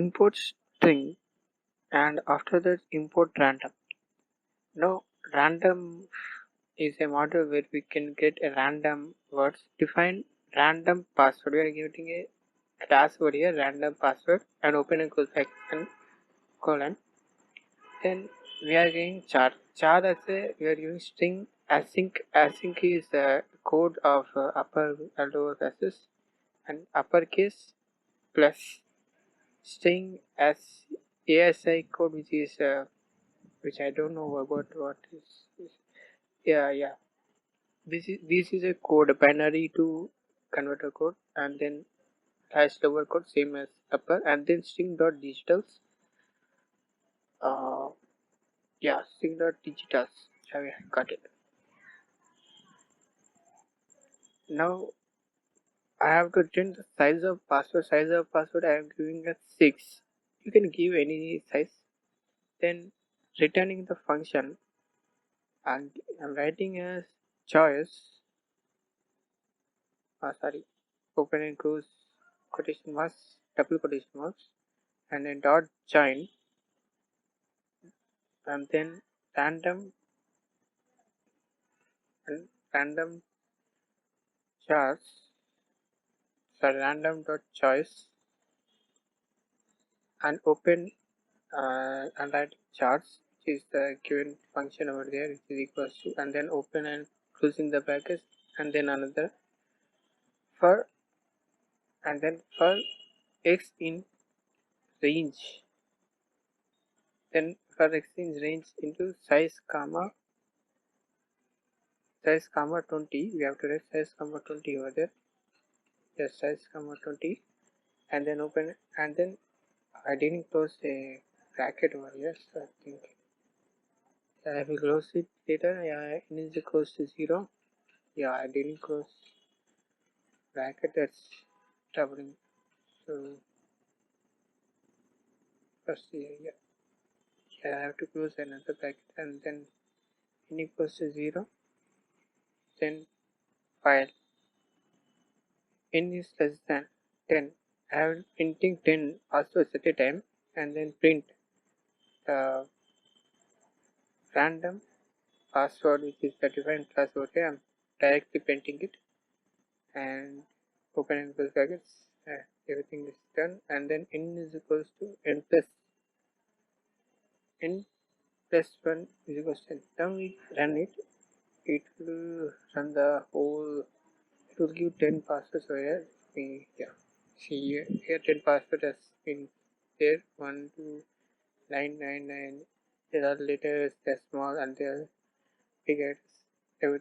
import string, and after that import random. Now random is a model where we can get a random words. Define random password. We are giving a class over here, random password, and open and close and colon. Then we are getting char. Char as a we are using string. Async is the code of upper and lower cases, and uppercase plus string as ASI code, which is which I don't know about what is. Yeah. This is a code, a binary to converter code, and then hash lower code same as upper, and then string dot digitals. Uh, yeah, string dot digitals. I got it. Now I have to change the size of password. Size of password I am giving as 6. You can give any size. Then returning the function, I'm writing as choice. Sorry, open and close quotation marks, double quotation marks, and then dot join, and then random and random chars. Sorry, random dot choice, and open and write charts, which is the given function over there, which is equals to, and then open and closing the brackets, and then another for, and then for x in range, then for x in range into size comma 20. We have to write size comma 20 over there. Yes, size comma 20, and then open, and then I didn't close a bracket over here, so I think I will close it later. Yeah, it is equals to 0. Yeah, I didn't close bracket, that's troubling. So first here, yeah, I have to close another bracket, and then n equals to 0. Then file n is less than 10. I have printing 10 passwords at a time, and then print the random password, which is the defined password. Okay, I'm directly printing it, and open and close brackets. Everything is done, and then n is equals to n plus 1 is equals to 10. Now we run it. It will run the whole. It will give 10 passwords over here. Yeah. See here 10 password has been there. 1, 2, 9, 9, 9. There are letters, they're small, and they're big.